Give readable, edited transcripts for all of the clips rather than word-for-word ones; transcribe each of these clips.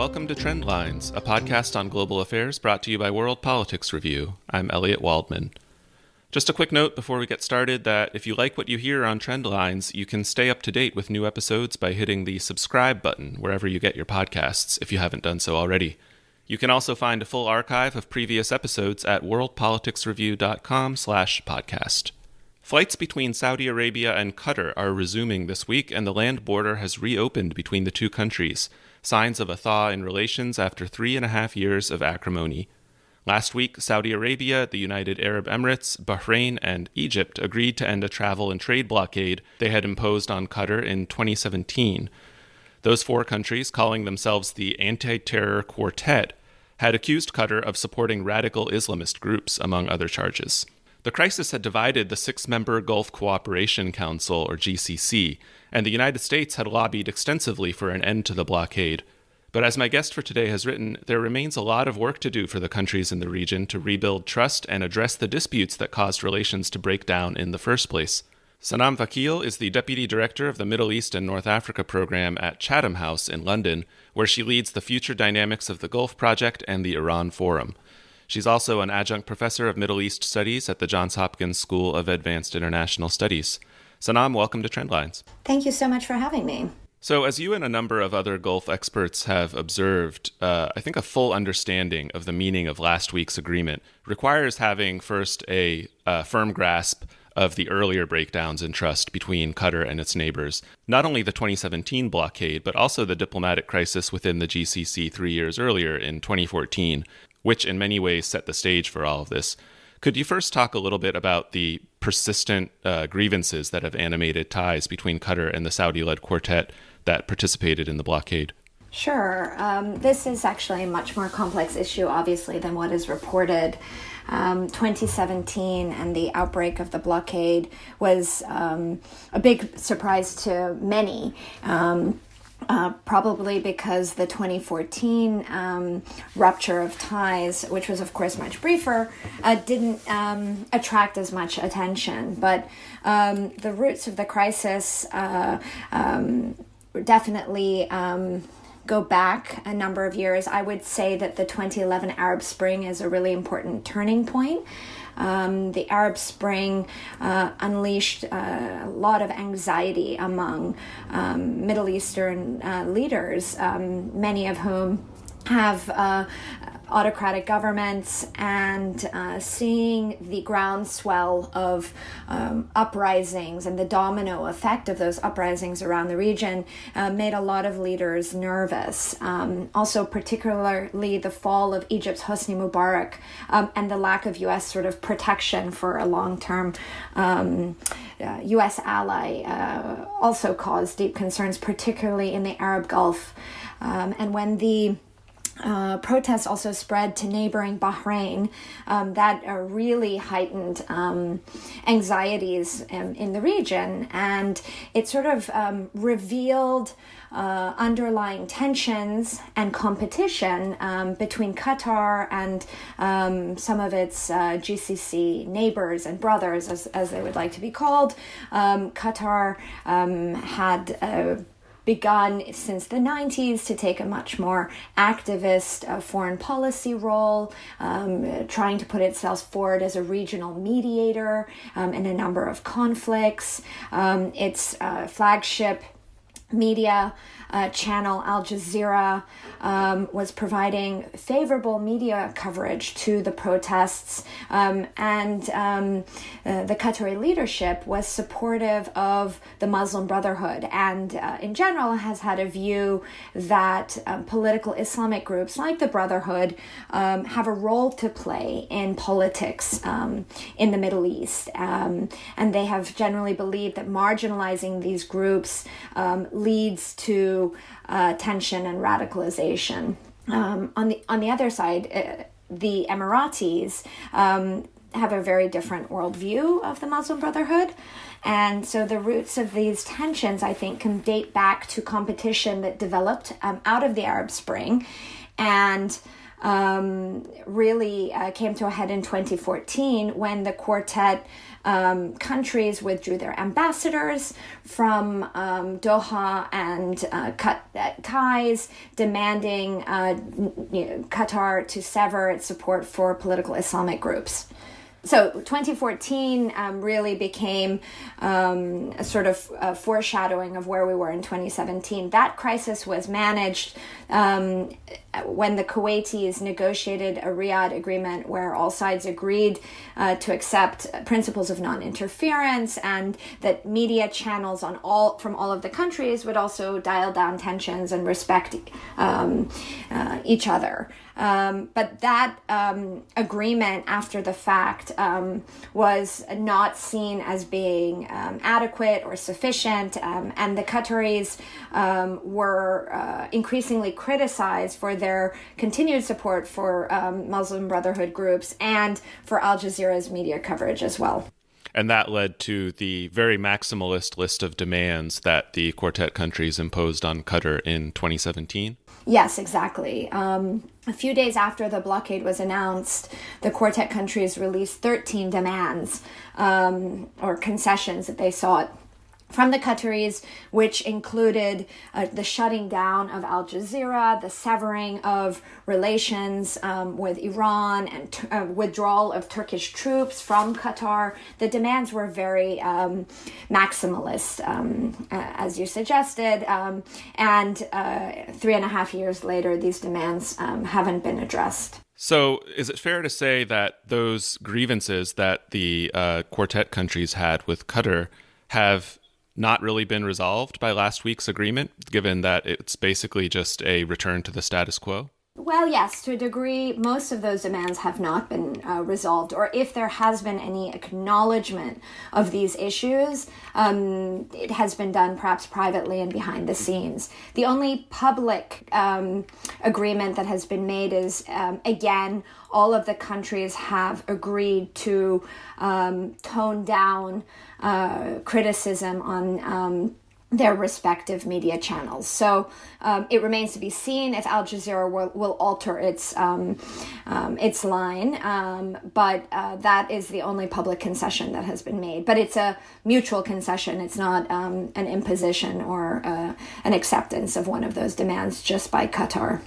welcome to Trendlines, a podcast on global affairs brought to you by World Politics Review. I'm Elliot Waldman. Just a quick note before we get started that if you like what you hear on Trendlines, you can stay up to date with new episodes by hitting the subscribe button wherever you get your podcasts, if you haven't done so already. You can also find a full archive of previous episodes at worldpoliticsreview.com/podcast. Flights between Saudi Arabia and Qatar are resuming this week, and the land border has reopened between the two countries, signs of a thaw in relations after 3.5 years of acrimony. Last week, Saudi Arabia, the United Arab Emirates, Bahrain, and Egypt agreed to end a travel and trade blockade they had imposed on Qatar in 2017. Those four countries, calling themselves the Anti-Terror Quartet, had accused Qatar of supporting radical Islamist groups, among other charges. The crisis had divided the 6-member Gulf Cooperation Council, or GCC, and the United States had lobbied extensively for an end to the blockade. But as my guest for today has written, there remains a lot of work to do for the countries in the region to rebuild trust and address the disputes that caused relations to break down in the first place. Sanam Vakil is the Deputy Director of the Middle East and North Africa Program at Chatham House in London, where she leads the Future Dynamics of the Gulf Project and the Iran Forum. She's also an adjunct professor of Middle East Studies at the Johns Hopkins School of Advanced International Studies. Sanam, welcome to Trendlines. Thank you so much for having me. So as you and a number of other Gulf experts have observed, I think a full understanding of the meaning of last week's agreement requires having first a firm grasp of the earlier breakdowns in trust between Qatar and its neighbors, not only the 2017 blockade, but also the diplomatic crisis within the GCC 3 years earlier in 2014, which in many ways set the stage for all of this. Could you first talk a little bit about the persistent grievances that have animated ties between Qatar and the Saudi-led quartet that participated in the blockade? Sure. This is actually a much more complex issue, obviously, than what is reported. 2017 and the outbreak of the blockade was a big surprise to many. Probably because the 2014 rupture of ties, which was of course much briefer, didn't attract as much attention. But the roots of the crisis definitely go back a number of years. I would say that the 2011 Arab Spring is a really important turning point. The Arab Spring unleashed a lot of anxiety among Middle Eastern leaders, many of whom have autocratic governments, and seeing the groundswell of uprisings and the domino effect of those uprisings around the region made a lot of leaders nervous. Also, particularly the fall of Egypt's Hosni Mubarak and the lack of U.S. sort of protection for a long-term U.S. ally also caused deep concerns, particularly in the Arab Gulf. And when the protests also spread to neighboring Bahrain, that really heightened anxieties in the region, and it sort of revealed underlying tensions and competition between Qatar and some of its GCC neighbors and brothers, as they would like to be called. Qatar had begun since the 90s to take a much more activist foreign policy role, trying to put itself forward as a regional mediator in a number of conflicts. Its flagship media channel, Al Jazeera, was providing favorable media coverage to the protests, and the Qatari leadership was supportive of the Muslim Brotherhood, and in general has had a view that political Islamic groups like the Brotherhood have a role to play in politics in the Middle East, and they have generally believed that marginalizing these groups leads to tension and radicalization. On the other side, the Emiratis have a very different worldview of the Muslim Brotherhood. And so the roots of these tensions, I think, can date back to competition that developed out of the Arab Spring. And really came to a head in 2014 when the quartet countries withdrew their ambassadors from Doha and cut ties, demanding Qatar to sever its support for political Islamic groups. So 2014 really became a sort of foreshadowing of where we were in 2017. That crisis was managed when the Kuwaitis negotiated a Riyadh agreement where all sides agreed to accept principles of non-interference, and that media channels from all of the countries would also dial down tensions and respect each other. But that agreement after the fact was not seen as being adequate or sufficient, and the Qataris were increasingly criticized for their continued support for Muslim Brotherhood groups and for Al Jazeera's media coverage as well. And that led to the very maximalist list of demands that the quartet countries imposed on Qatar in 2017? Yes, exactly. A few days after the blockade was announced, the quartet countries released 13 demands or concessions that they sought from the Qataris, which included the shutting down of Al Jazeera, the severing of relations with Iran, and withdrawal of Turkish troops from Qatar. The demands were very maximalist, as you suggested, and 3.5 years later, these demands haven't been addressed. So is it fair to say that those grievances that the quartet countries had with Qatar have not really been resolved by last week's agreement, given that it's basically just a return to the status quo? Well, yes, to a degree, most of those demands have not been resolved, or if there has been any acknowledgement of these issues, it has been done perhaps privately and behind the scenes. The only public agreement that has been made is, again, all of the countries have agreed to tone down criticism on their respective media channels. So it remains to be seen if Al Jazeera will alter its line, but that is the only public concession that has been made. But it's a mutual concession. It's not an imposition or an acceptance of one of those demands just by Qatar.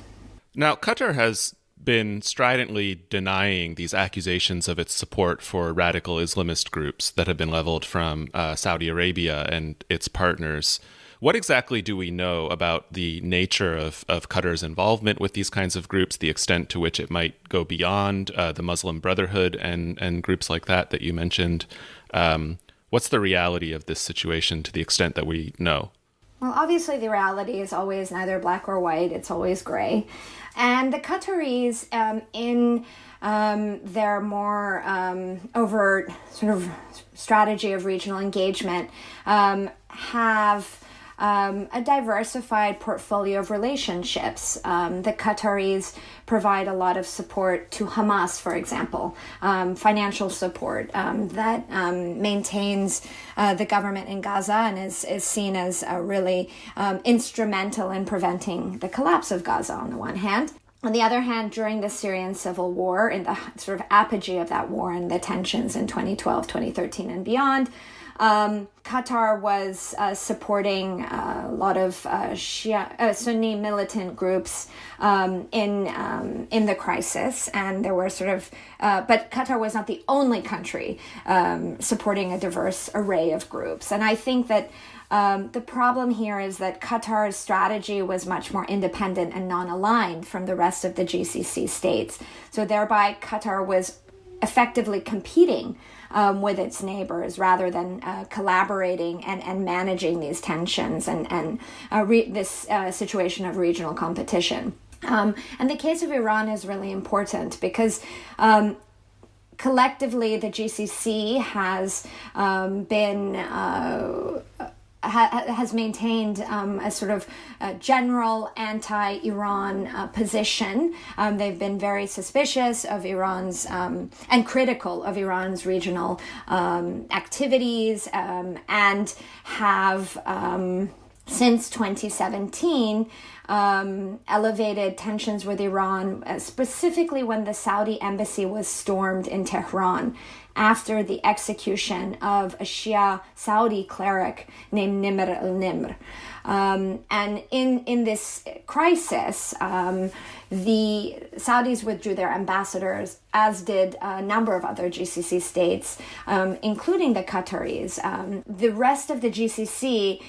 Now, Qatar has been stridently denying these accusations of its support for radical Islamist groups that have been leveled from Saudi Arabia and its partners. What exactly do we know about the nature of Qatar's involvement with these kinds of groups, the extent to which it might go beyond the Muslim Brotherhood and groups like that you mentioned? What's the reality of this situation to the extent that we know? Well, obviously the reality is always neither black or white. It's always gray. And the Qataris, in their more overt sort of strategy of regional engagement, have a diversified portfolio of relationships. The Qataris provide a lot of support to Hamas, for example, financial support that maintains the government in Gaza and is seen as really instrumental in preventing the collapse of Gaza on the one hand. On the other hand, during the Syrian civil war, in the sort of apogee of that war and the tensions in 2012, 2013 and beyond, Qatar was supporting a lot of Sunni militant groups in the crisis, and there were but Qatar was not the only country supporting a diverse array of groups. And I think that the problem here is that Qatar's strategy was much more independent and non-aligned from the rest of the GCC states. So thereby, Qatar was effectively competing with its neighbors rather than collaborating and managing these tensions and this situation of regional competition. And the case of Iran is really important because collectively the GCC has has maintained a sort of general anti-Iran position. They've been very suspicious of Iran's and critical of Iran's regional activities and have since 2017 elevated tensions with Iran, specifically when the Saudi embassy was stormed in Tehran after the execution of a Shia Saudi cleric named Nimr al-Nimr. And in this crisis, the Saudis withdrew their ambassadors, as did a number of other GCC states, including the Qataris. The rest of the GCC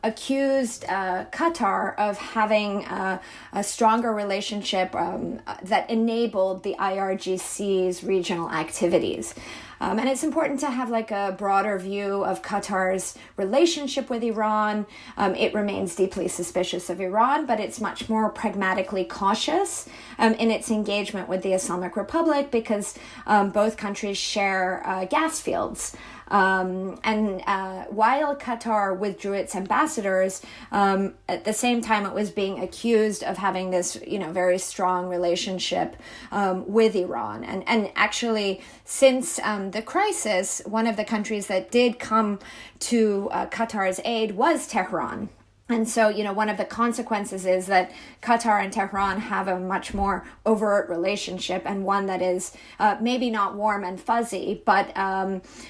accused Qatar of having a stronger relationship that enabled the IRGC's regional activities. And it's important to have like a broader view of Qatar's relationship with Iran. It remains deeply suspicious of Iran, but it's much more pragmatically cautious in its engagement with the Islamic Republic because both countries share gas fields. And while Qatar withdrew its ambassadors, at the same time it was being accused of having this, very strong relationship with Iran. And actually, since the crisis, one of the countries that did come to Qatar's aid was Tehran. And so, one of the consequences is that Qatar and Tehran have a much more overt relationship, and one that is maybe not warm and fuzzy, but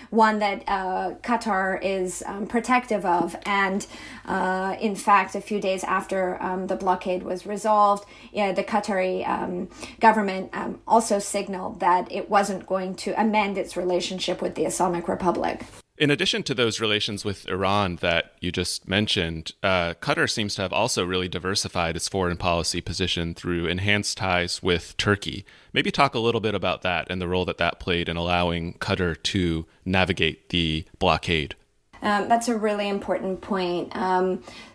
one that Qatar is protective of. And in fact, a few days after the blockade was resolved, the Qatari government also signaled that it wasn't going to amend its relationship with the Islamic Republic. In addition to those relations with Iran that you just mentioned, Qatar seems to have also really diversified its foreign policy position through enhanced ties with Turkey. Maybe talk a little bit about that and the role that played in allowing Qatar to navigate the blockade. That's a really important point.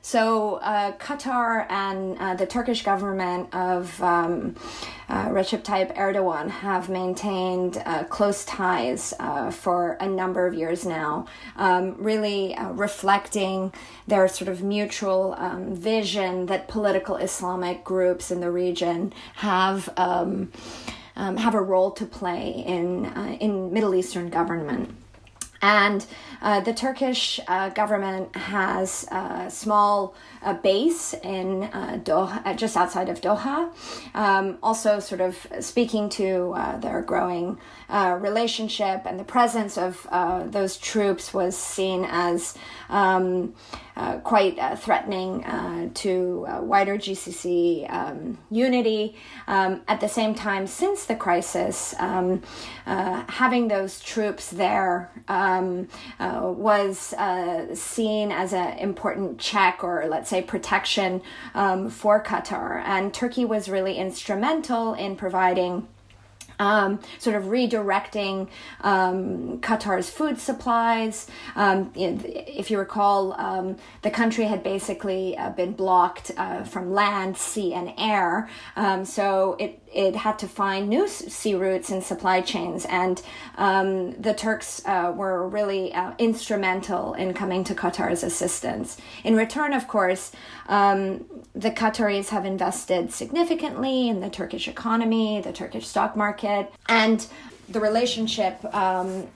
So Qatar and the Turkish government of Recep Tayyip Erdogan have maintained close ties for a number of years now, really reflecting their sort of mutual vision that political Islamic groups in the region have a role to play in Middle Eastern government. And the Turkish government has a small base in Doha, just outside of Doha, also sort of speaking to their growing relationship, and the presence of those troops was seen as quite threatening to wider GCC unity. At the same time, since the crisis, having those troops there was seen as an important check, or let's say protection, for Qatar. And Turkey was really instrumental in providing sort of redirecting Qatar's food supplies. If you recall, the country had basically been blocked from land, sea, and air. So it had to find new sea routes and supply chains. And the Turks were really instrumental in coming to Qatar's assistance. In return, of course, the Qataris have invested significantly in the Turkish economy, the Turkish stock market, and the relationship,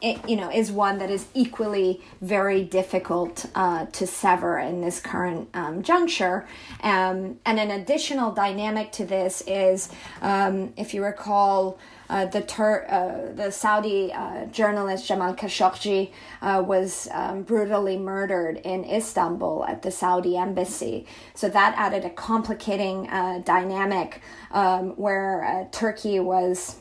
is one that is equally very difficult to sever in this current juncture. And an additional dynamic to this is, if you recall, the Saudi journalist Jamal Khashoggi was brutally murdered in Istanbul at the Saudi embassy. So that added a complicating dynamic where Turkey was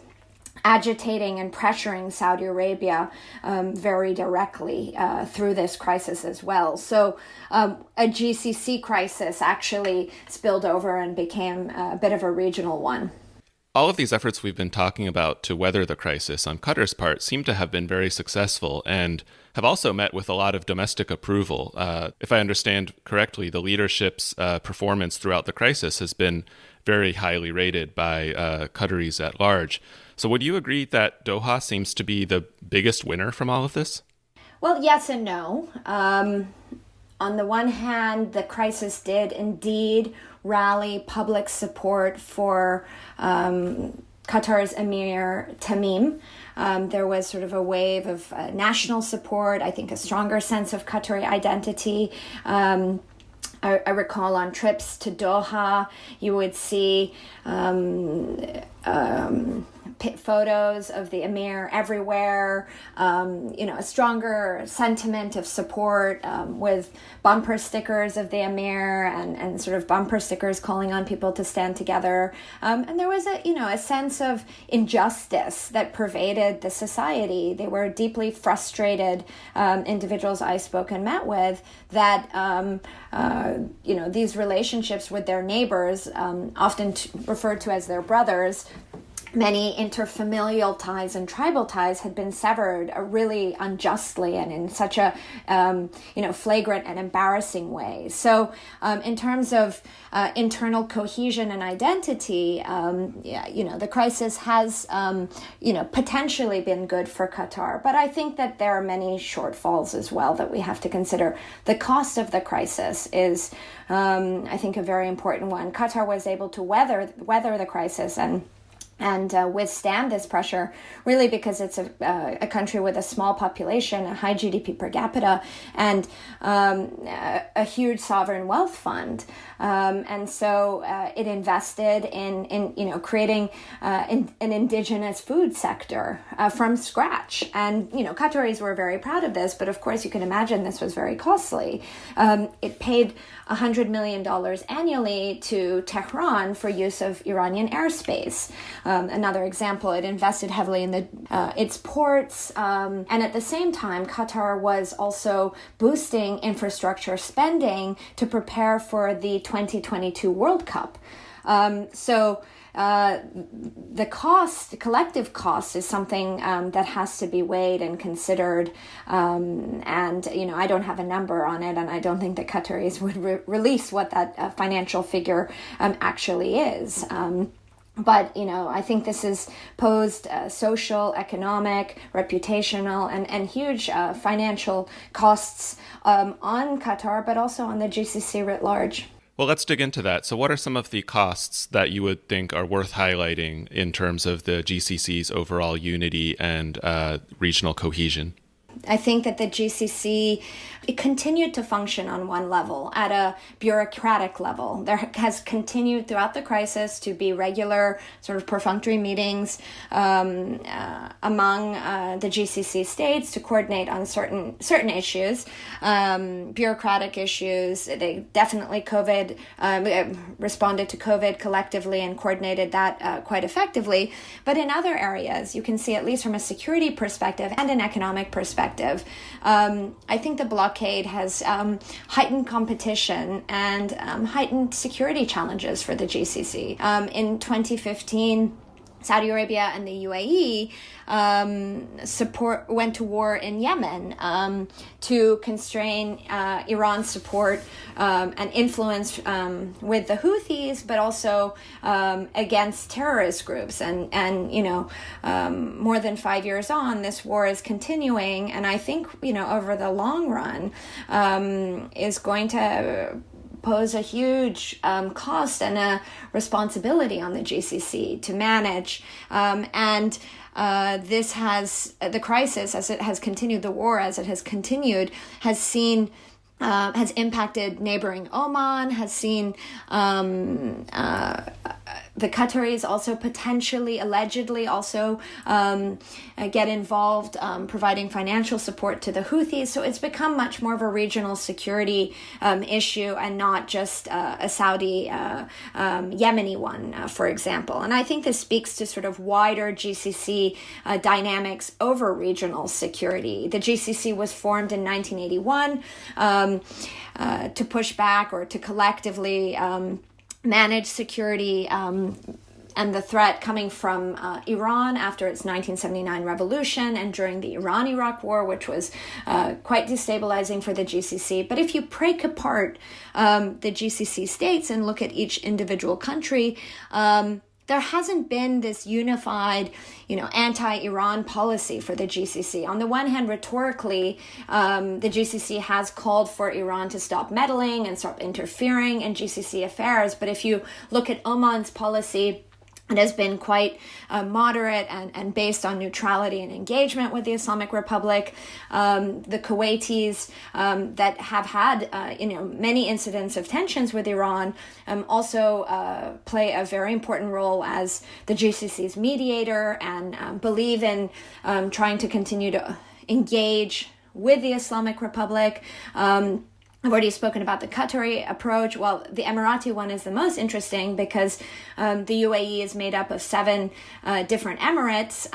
agitating and pressuring Saudi Arabia very directly through this crisis as well. So a GCC crisis actually spilled over and became a bit of a regional one. All of these efforts we've been talking about to weather the crisis on Qatar's part seem to have been very successful and have also met with a lot of domestic approval. If I understand correctly, the leadership's performance throughout the crisis has been very highly rated by Qataris at large. So would you agree that Doha seems to be the biggest winner from all of this? Well, yes and no. On the one hand, the crisis did indeed rally public support for Qatar's Emir Tamim. There was sort of a wave of national support, I think a stronger sense of Qatari identity. I recall on trips to Doha, you would see photos of the emir everywhere, a stronger sentiment of support with bumper stickers of the emir and sort of bumper stickers calling on people to stand together. And there was a sense of injustice that pervaded the society. They were deeply frustrated individuals I spoke and met with that, these relationships with their neighbors, often referred to as their brothers, many interfamilial ties and tribal ties had been severed really unjustly and in such a flagrant and embarrassing way. So in terms of internal cohesion and identity, the crisis has potentially been good for Qatar, but I think that there are many shortfalls as well that we have to consider. The cost of the crisis is I think a very important one. Qatar was able to weather the crisis and withstand this pressure, really because it's a country with a small population, a high GDP per capita, and a huge sovereign wealth fund. And so it invested in creating an indigenous food sector from scratch. And, Qataris were very proud of this, but of course you can imagine this was very costly. It paid $100 million annually to Tehran for use of Iranian airspace. Another example, it invested heavily in its ports, and at the same time, Qatar was also boosting infrastructure spending to prepare for the 2022 World Cup. The collective cost is something that has to be weighed and considered. I don't have a number on it, and I don't think the Qataris would release what that financial figure actually is. But, I think this has posed social, economic, reputational, and huge financial costs on Qatar, but also on the GCC writ large. Well, let's dig into that. So what are some of the costs that you would think are worth highlighting in terms of the GCC's overall unity and regional cohesion? I think that the GCC, it continued to function on one level, at a bureaucratic level. There has continued throughout the crisis to be regular sort of perfunctory meetings among the GCC states to coordinate on certain issues, bureaucratic issues. They definitely responded to COVID collectively and coordinated that quite effectively. But in other areas, you can see, at least from a security perspective and an economic perspective, I think the blockade has heightened competition and heightened security challenges for the GCC. In 2015, Saudi Arabia and the UAE went to war in Yemen to constrain Iran's support and influence with the Houthis, but also against terrorist groups. And more than 5 years on, this war is continuing, and I think over the long run is going to pose a huge cost and a responsibility on the GCC to manage. The crisis, as it has continued, the war as it has continued, has impacted neighboring Oman, has seen the Qataris also potentially, allegedly, also get involved, providing financial support to the Houthis. So it's become much more of a regional security issue and not just a Saudi Yemeni one, for example. And I think this speaks to sort of wider GCC dynamics over regional security. The GCC was formed in 1981 to push back or to collectively manage security and the threat coming from Iran after its 1979 revolution and during the Iran-Iraq war, which was quite destabilizing for the GCC. But if you break apart the GCC states and look at each individual country, there hasn't been this unified, anti-Iran policy for the GCC. On the one hand, rhetorically, the GCC has called for Iran to stop meddling and stop interfering in GCC affairs. But if you look at Oman's policy, It has been quite moderate and based on neutrality and engagement with the Islamic Republic. The Kuwaitis that have had many incidents of tensions with Iran also play a very important role as the GCC's mediator and believe in trying to continue to engage with the Islamic Republic. I've already spoken about the Qatari approach. Well, the Emirati one is the most interesting because the UAE is made up of 7 different emirates,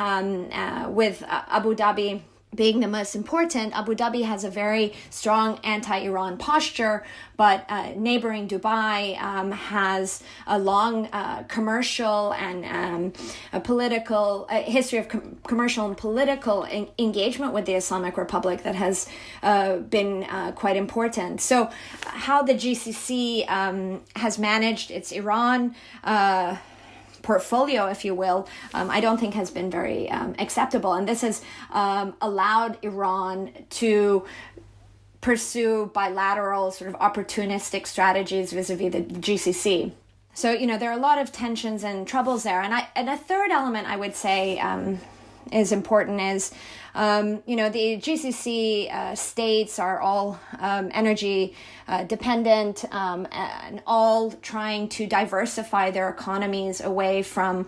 with Abu Dhabi being the most important. Abu Dhabi has a very strong anti-Iran posture, but neighboring Dubai has a long commercial and a political history of commercial and political engagement with the Islamic Republic that has been quite important. So how the GCC has managed its Iran portfolio, if you will, I don't think has been very acceptable. And this has allowed Iran to pursue bilateral sort of opportunistic strategies vis-a-vis the GCC. So, there are a lot of tensions and troubles there. And a third element I would say is important is, the GCC states are all energy dependent and all trying to diversify their economies away from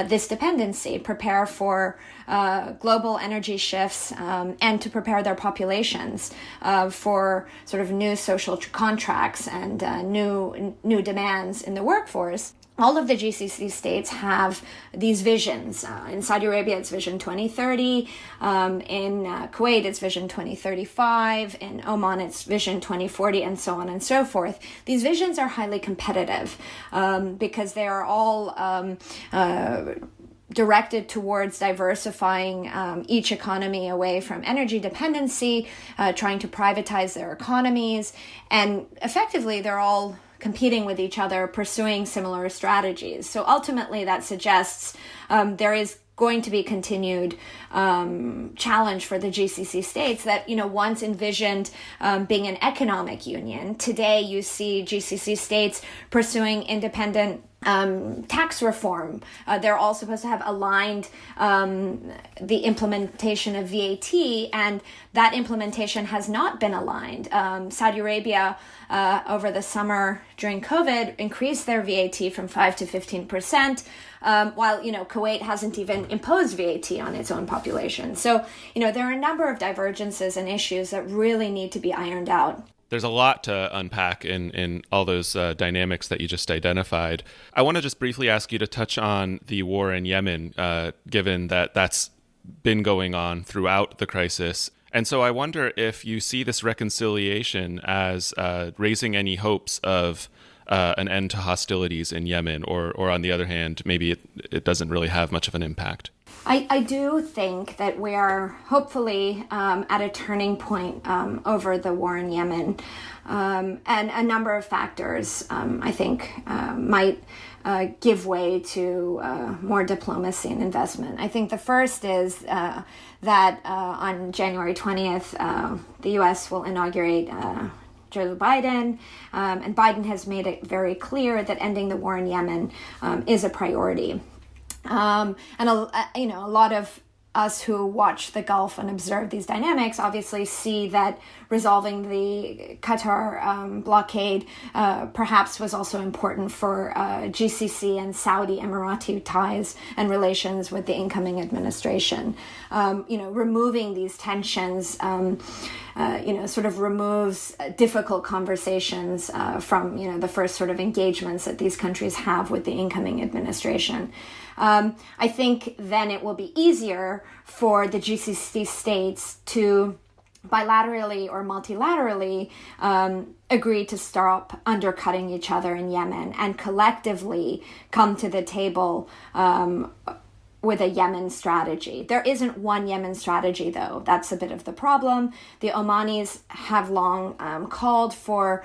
this dependency, prepare for global energy shifts and to prepare their populations for sort of new social contracts and new demands in the workforce. All of the GCC states have these visions. In Saudi Arabia, it's Vision 2030. In Kuwait, it's Vision 2035. In Oman, it's Vision 2040, and so on and so forth. These visions are highly competitive because they are all directed towards diversifying each economy away from energy dependency, trying to privatize their economies, and effectively they're all competing with each other, pursuing similar strategies. So ultimately that suggests there is going to be continued challenge for the GCC states that, once envisioned being an economic union. Today you see GCC states pursuing independent tax reform. They're all supposed to have aligned the implementation of VAT, and that implementation has not been aligned. Saudi Arabia, over the summer during COVID, increased their VAT from 5 to 15%, while Kuwait hasn't even imposed VAT on its own population. So there are a number of divergences and issues that really need to be ironed out. There's a lot to unpack in all those dynamics that you just identified. I want to just briefly ask you to touch on the war in Yemen, given that that's been going on throughout the crisis. And so I wonder if you see this reconciliation as raising any hopes of an end to hostilities in Yemen, or on the other hand, maybe it doesn't really have much of an impact. I do think that we are hopefully at a turning point over the war in Yemen. And a number of factors, I think, might give way to more diplomacy and investment. I think the first is that on January 20th, the U.S. will inaugurate Joe Biden, and Biden has made it very clear that ending the war in Yemen is a priority. And a lot of us who watch the Gulf and observe these dynamics obviously see that resolving the Qatar blockade perhaps was also important for GCC and Saudi Emirati ties and relations with the incoming administration. Removing these tensions, sort of removes difficult conversations from, the first sort of engagements that these countries have with the incoming administration. I think then it will be easier for the GCC states to bilaterally or multilaterally agree to stop undercutting each other in Yemen and collectively come to the table with a Yemen strategy. There isn't one Yemen strategy, though. That's a bit of the problem. The Omanis have long called for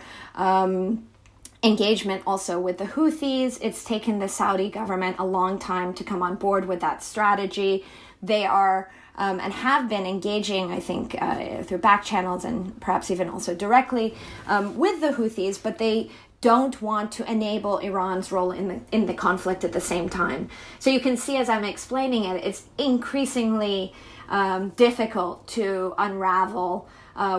engagement also with the Houthis. It's taken the Saudi government a long time to come on board with that strategy. They are and have been engaging, I think, through back channels and perhaps even also directly with the Houthis, but they don't want to enable Iran's role in the conflict at the same time. So you can see, as I'm explaining it, it's increasingly difficult to unravel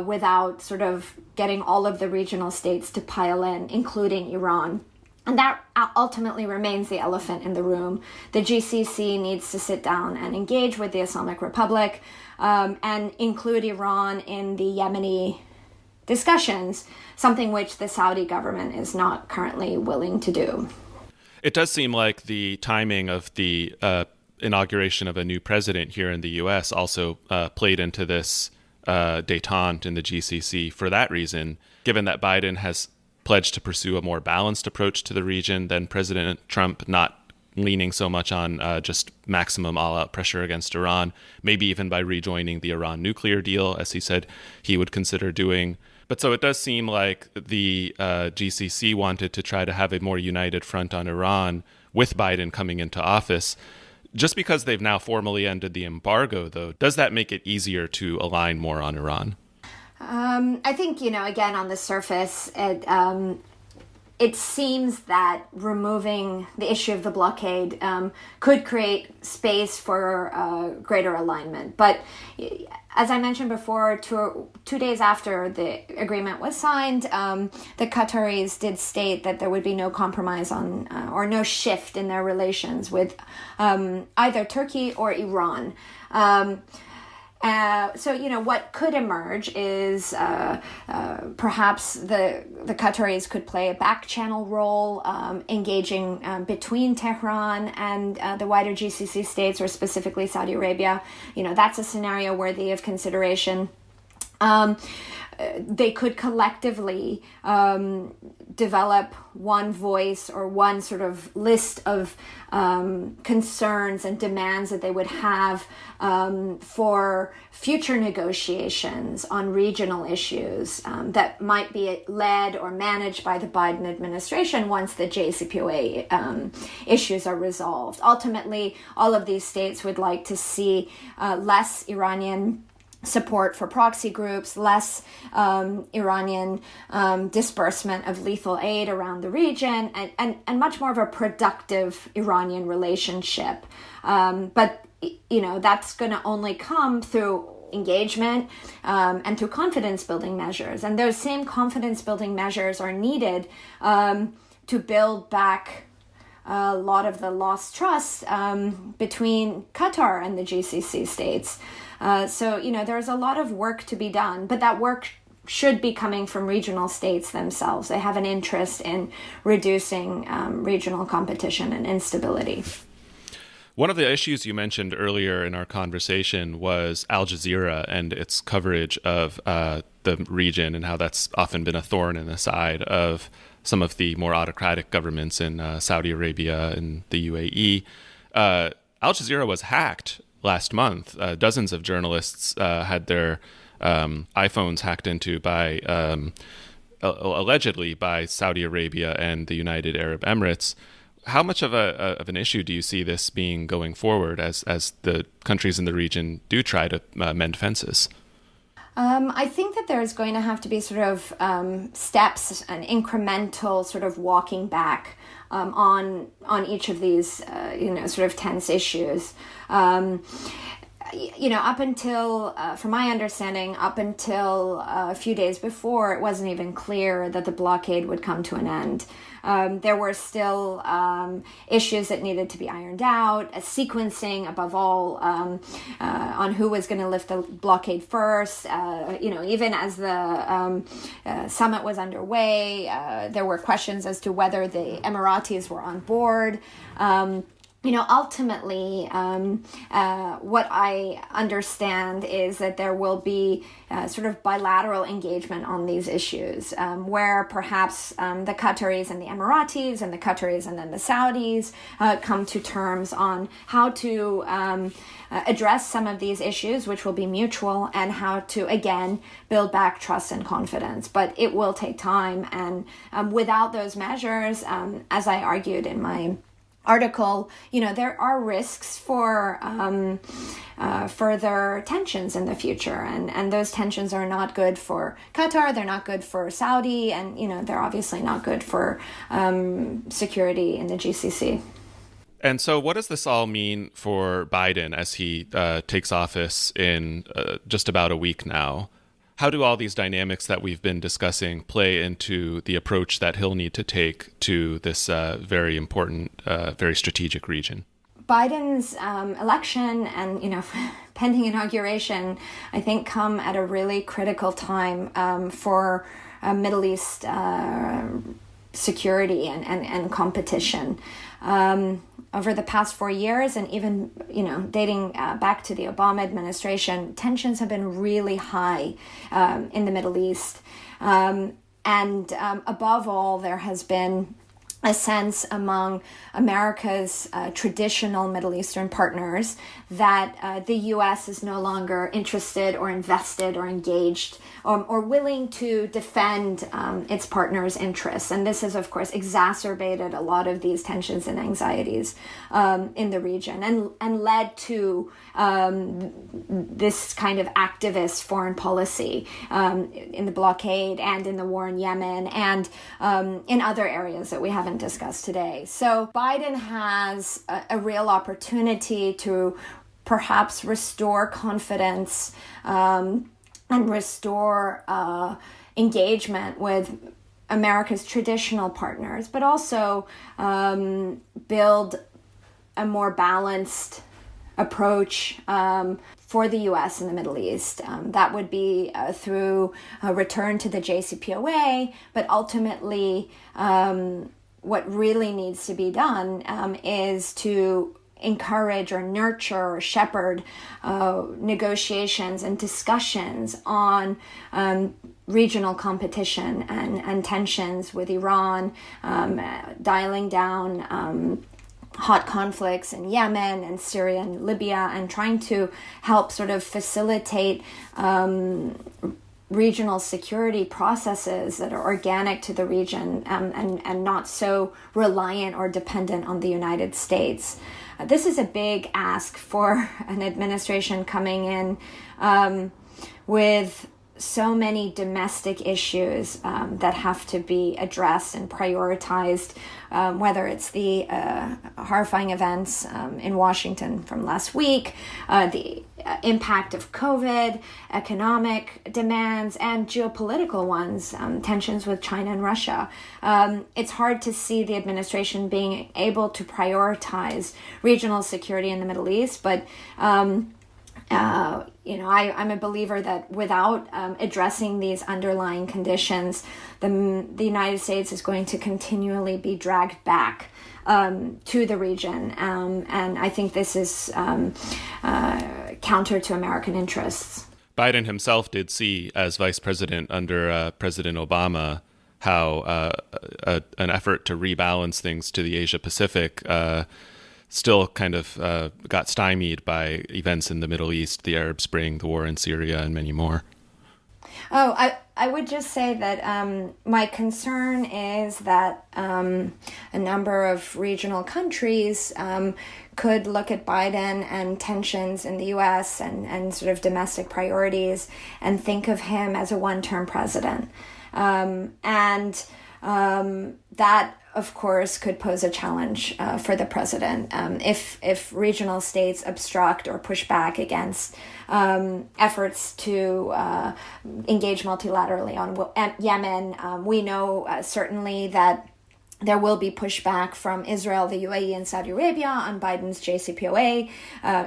without sort of getting all of the regional states to pile in, including Iran. And that ultimately remains the elephant in the room. The GCC needs to sit down and engage with the Islamic Republic and include Iran in the Yemeni discussions, something which the Saudi government is not currently willing to do. It does seem like the timing of the inauguration of a new president here in the U.S. also played into this détente in the GCC for that reason, given that Biden has pledged to pursue a more balanced approach to the region than President Trump, not leaning so much on just maximum all-out pressure against Iran, maybe even by rejoining the Iran nuclear deal, as he said he would consider doing. But so it does seem like the GCC wanted to try to have a more united front on Iran with Biden coming into office. Just because they've now formally ended the embargo, though, does that make it easier to align more on Iran? I think, again, on the surface, it seems that removing the issue of the blockade could create space for greater alignment. But as I mentioned before, 2 days after the agreement was signed, the Qataris did state that there would be no compromise on or no shift in their relations with either Turkey or Iran. So, what could emerge is perhaps the Qataris could play a back channel role, engaging between Tehran and the wider GCC states, or specifically Saudi Arabia. That's a scenario worthy of consideration. They could collectively develop one voice or one sort of list of concerns and demands that they would have for future negotiations on regional issues that might be led or managed by the Biden administration once the JCPOA issues are resolved. Ultimately, all of these states would like to see less Iranian support for proxy groups, less Iranian disbursement of lethal aid around the region, and much more of a productive Iranian relationship. But that's going to only come through engagement and through confidence-building measures. And those same confidence-building measures are needed to build back a lot of the lost trust between Qatar and the GCC states. So there's a lot of work to be done, but that work should be coming from regional states themselves. They have an interest in reducing regional competition and instability. One of the issues you mentioned earlier in our conversation was Al Jazeera and its coverage of the region, and how that's often been a thorn in the side of some of the more autocratic governments in Saudi Arabia and the UAE. Al Jazeera was hacked last month. Dozens of journalists had their iPhones hacked into by allegedly by Saudi Arabia and the United Arab Emirates. How much of an issue do you see this being going forward as the countries in the region do try to mend fences? I think that there's going to have to be sort of steps, an incremental sort of walking back on each of these, sort of tense issues. Up until, from my understanding, up until a few days before, it wasn't even clear that the blockade would come to an end. There were still issues that needed to be ironed out, a sequencing above all on who was going to lift the blockade first. Even as the summit was underway, there were questions as to whether the Emiratis were on board. Ultimately, what I understand is that there will be sort of bilateral engagement on these issues, where perhaps the Qataris and the Emiratis and the Qataris and then the Saudis come to terms on how to address some of these issues, which will be mutual, and how to, again, build back trust and confidence. But it will take time, and without those measures, as I argued in my article, there are risks for further tensions in the future, and those tensions are not good for Qatar, they're not good for Saudi, and they're obviously not good for security in the GCC. And so what does this all mean for Biden as he takes office in just about a week now? How do all these dynamics that we've been discussing play into the approach that he'll need to take to this very important, very strategic region? Biden's election and, pending inauguration, I think, come at a really critical time for Middle East security and competition. Over the past 4 years, and even dating back to the Obama administration, tensions have been really high in the Middle East, and above all, there has been a sense among America's traditional Middle Eastern partners that the U.S. is no longer interested or invested or engaged or willing to defend its partners' interests. And this has, of course, exacerbated a lot of these tensions and anxieties in the region and led to this kind of activist foreign policy in the blockade and in the war in Yemen and in other areas that we haven't discussed today. So Biden has a real opportunity to perhaps restore confidence and restore engagement with America's traditional partners, but also build a more balanced approach for the U.S. in the Middle East. That would be through a return to the JCPOA, but ultimately what really needs to be done is to encourage or nurture or shepherd negotiations and discussions on regional competition and tensions with Iran, dialing down hot conflicts in Yemen and Syria and Libya, and trying to help sort of facilitate regional security processes that are organic to the region and not so reliant or dependent on the United States. This is a big ask for an administration coming in with so many domestic issues that have to be addressed and prioritized, whether it's the horrifying events in Washington from last week, the impact of COVID, economic demands, and geopolitical ones, tensions with China and Russia. It's hard to see the administration being able to prioritize regional security in the Middle East, but I'm a believer that without addressing these underlying conditions, the United States is going to continually be dragged back to the region. And I think this is counter to American interests. Biden himself did see, as vice president under President Obama, how an effort to rebalance things to the Asia Pacific still kind of got stymied by events in the Middle East, the Arab Spring, the war in Syria, and many more. Oh, I would just say that my concern is that a number of regional countries could look at Biden and tensions in the U.S. and sort of domestic priorities and think of him as a one-term president. That, of course, could pose a challenge for the president if regional states obstruct or push back against efforts to engage multilaterally on Yemen. We know certainly that there will be pushback from Israel, the UAE, and Saudi Arabia on Biden's JCPOA,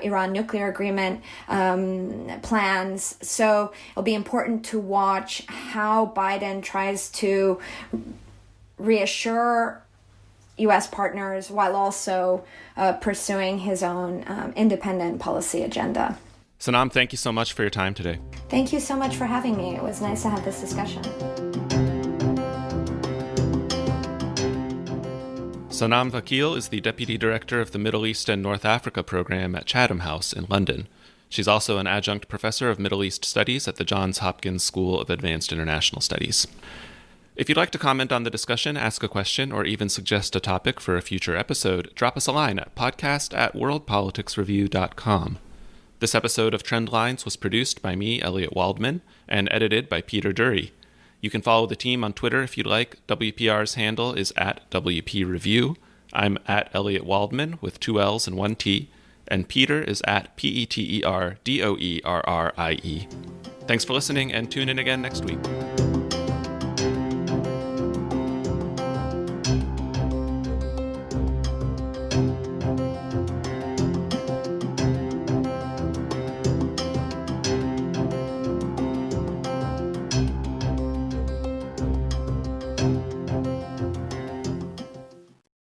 Iran nuclear agreement plans. So it'll be important to watch how Biden tries to reassure U.S. partners while also pursuing his own independent policy agenda. Sanam, thank you so much for your time today. Thank you so much for having me. It was nice to have this discussion. Sanam Vakil is the Deputy Director of the Middle East and North Africa program at Chatham House in London. She's also an adjunct professor of Middle East Studies at the Johns Hopkins School of Advanced International Studies. If you'd like to comment on the discussion, ask a question, or even suggest a topic for a future episode, drop us a line at podcast@worldpoliticsreview.com. This episode of Trendlines was produced by me, Elliot Waldman, and edited by Peter Dury. You can follow the team on Twitter if you'd like. WPR's handle is @WPReview. I'm @Elliot Waldman with 2 L's and 1 T, and Peter is @PeterDoerrie. Thanks for listening, and tune in again next week.